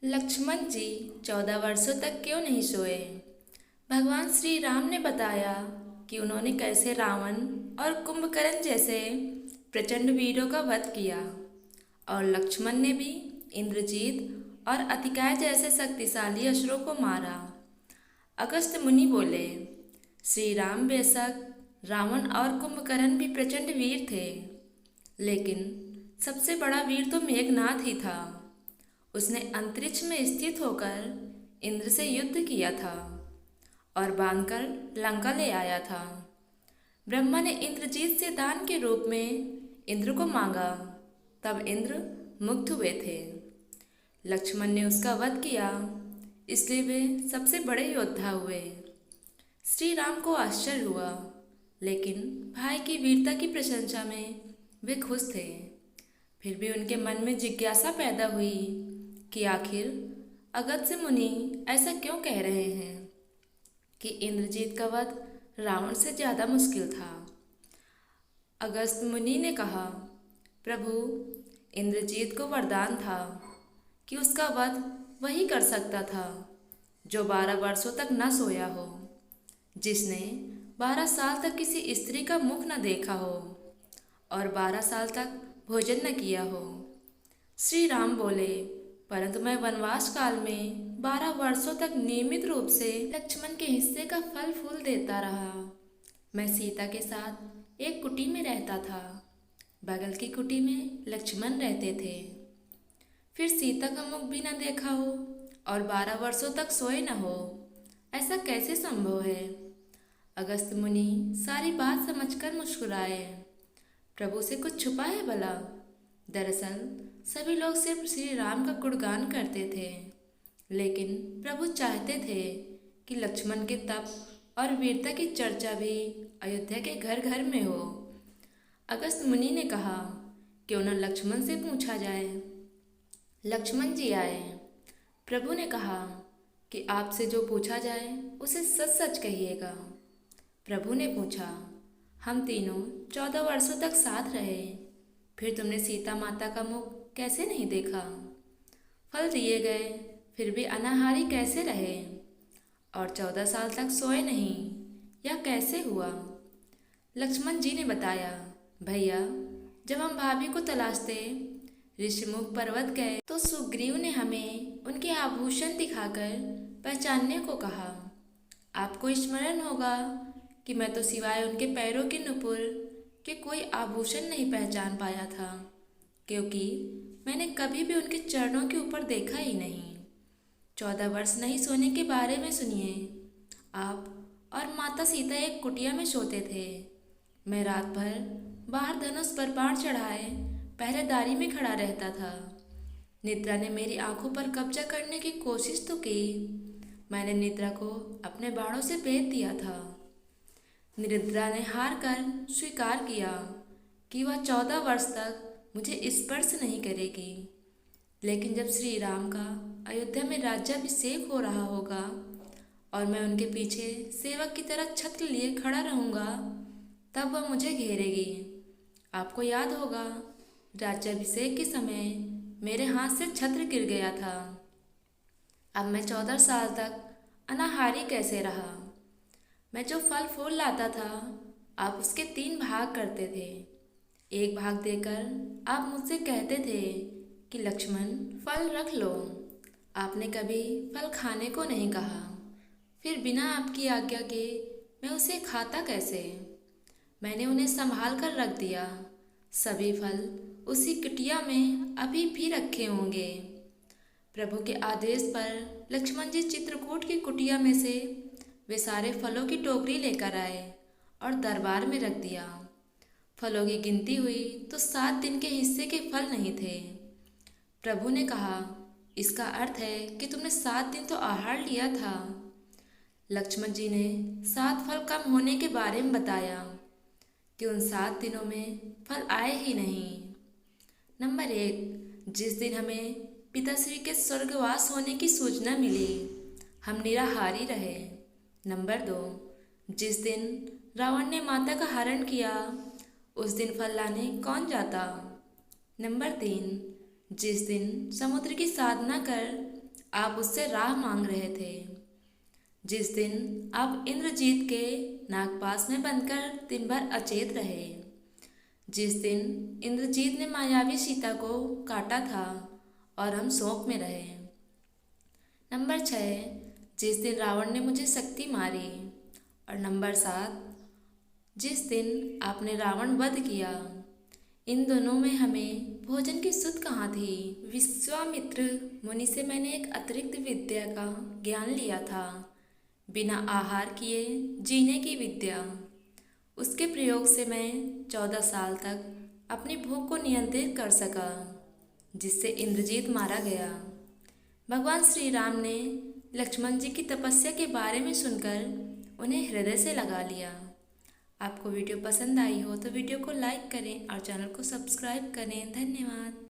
लक्ष्मण जी 14 वर्षों तक क्यों नहीं सोए। भगवान श्री राम ने बताया कि उन्होंने कैसे रावण और कुंभकर्ण जैसे प्रचंड वीरों का वध किया और लक्ष्मण ने भी इंद्रजीत और अतिकाय जैसे शक्तिशाली असुरों को मारा। अगस्त्य मुनि बोले, श्री राम बेशक रावण और कुंभकर्ण भी प्रचंड वीर थे, लेकिन सबसे बड़ा वीर तो मेघनाद ही था। उसने अंतरिक्ष में स्थित होकर इंद्र से युद्ध किया था और बांधकर लंका ले आया था। ब्रह्मा ने इंद्रजीत से दान के रूप में इंद्र को मांगा, तब इंद्र मुग्ध हुए थे। लक्ष्मण ने उसका वध किया, इसलिए वे सबसे बड़े योद्धा हुए। श्री राम को आश्चर्य हुआ, लेकिन भाई की वीरता की प्रशंसा में वे खुश थे। फिर भी उनके मन में जिज्ञासा पैदा हुई कि आखिर अगस्त्य मुनि ऐसा क्यों कह रहे हैं कि इंद्रजीत का वध रावण से ज़्यादा मुश्किल था। अगस्त्य मुनि ने कहा, प्रभु, इंद्रजीत को वरदान था कि उसका वध वही कर सकता था जो 12 वर्षों तक न सोया हो, जिसने 12 साल तक किसी स्त्री का मुख न देखा हो और 12 साल तक भोजन न किया हो। श्री राम बोले, परंतु मैं वनवास काल में 12 वर्षों तक नियमित रूप से लक्ष्मण के हिस्से का फल फूल देता रहा। मैं सीता के साथ एक कुटी में रहता था, बगल की कुटी में लक्ष्मण रहते थे। फिर सीता का मुख भी न देखा हो और 12 वर्षों तक सोए न हो, ऐसा कैसे संभव है। अगस्त्य मुनि सारी बात समझकर मुस्कुराए। प्रभु से कुछ छुपा है भला। दरअसल सभी लोग सिर्फ श्री राम का गुणगान करते थे, लेकिन प्रभु चाहते थे कि लक्ष्मण के तप और वीरता की चर्चा भी अयोध्या के घर घर में हो। अगस्त्य मुनि ने कहा, क्यों न लक्ष्मण से पूछा जाए। लक्ष्मण जी आए। प्रभु ने कहा कि आपसे जो पूछा जाए उसे सच सच कहिएगा। प्रभु ने पूछा, हम तीनों 14 वर्षों तक साथ रहे, फिर तुमने सीता माता का मुख कैसे नहीं देखा। फल दिए गए फिर भी अनाहारी कैसे रहे और 14 साल तक सोए नहीं, यह कैसे हुआ। लक्ष्मण जी ने बताया, भैया, जब हम भाभी को तलाशते ऋषिमुख पर्वत गए तो सुग्रीव ने हमें उनके आभूषण दिखाकर पहचानने को कहा। आपको स्मरण होगा कि मैं तो सिवाय उनके पैरों के नुपुर के कोई आभूषण नहीं पहचान पाया था, क्योंकि मैंने कभी भी उनके चरणों के ऊपर देखा ही नहीं। 14 वर्ष नहीं सोने के बारे में सुनिए। आप और माता सीता एक कुटिया में सोते थे। मैं रात भर बाहर धनुष पर बाण चढ़ाए पहरेदारी में खड़ा रहता था। निद्रा ने मेरी आंखों पर कब्जा करने की कोशिश तो की, मैंने निद्रा को अपने बाणों से भेद दिया था। निद्रा ने हार कर स्वीकार किया कि वह 14 वर्ष तक मुझे स्पर्श नहीं करेगी। लेकिन जब श्री राम का अयोध्या में राज्याभिषेक हो रहा होगा और मैं उनके पीछे सेवक की तरह छत्र लिए खड़ा रहूँगा, तब वह मुझे घेरेगी। आपको याद होगा, राज्याभिषेक के समय मेरे हाथ से छत्र गिर गया था। अब मैं 14 साल तक अनाहारी कैसे रहा। मैं जो फल फूल लाता था, आप उसके 3 भाग करते थे। एक भाग देकर आप मुझसे कहते थे कि लक्ष्मण, फल रख लो। आपने कभी फल खाने को नहीं कहा। फिर बिना आपकी आज्ञा के मैं उसे खाता कैसे। मैंने उन्हें संभाल कर रख दिया। सभी फल उसी कुटिया में अभी भी रखे होंगे। प्रभु के आदेश पर लक्ष्मण जी चित्रकूट की कुटिया में से वे सारे फलों की टोकरी लेकर आए और दरबार में रख दिया। फलों की गिनती हुई तो 7 दिन के हिस्से के फल नहीं थे। प्रभु ने कहा, इसका अर्थ है कि तुमने 7 दिन तो आहार लिया था। लक्ष्मण जी ने 7 फल कम होने के बारे में बताया कि उन 7 दिनों में फल आए ही नहीं। नंबर 1, जिस दिन हमें पिताश्री के स्वर्गवास होने की सूचना मिली, हम निराहारी रहे। नंबर 2, जिस दिन रावण ने माता का हरण किया, उस दिन फल लाने कौन जाता। नंबर 3, जिस दिन समुद्र की साधना कर आप उससे राह मांग रहे थे। जिस दिन आप इंद्रजीत के नागपास में बनकर दिन भर अचेत रहे। जिस दिन इंद्रजीत ने मायावी सीता को काटा था और हम शोक में रहे। नंबर 6, जिस दिन रावण ने मुझे शक्ति मारी। और नंबर 7, जिस दिन आपने रावण वध किया। इन दोनों में हमें भोजन की सुध कहाँ थी। विश्वामित्र मुनि से मैंने एक अतिरिक्त विद्या का ज्ञान लिया था, बिना आहार किए जीने की विद्या। उसके प्रयोग से मैं 14 साल तक अपनी भूख को नियंत्रित कर सका, जिससे इंद्रजीत मारा गया। भगवान श्री राम ने लक्ष्मण जी की तपस्या के बारे में सुनकर उन्हें हृदय से लगा लिया। आपको वीडियो पसंद आई हो तो वीडियो को लाइक करें और चैनल को सब्सक्राइब करें। धन्यवाद।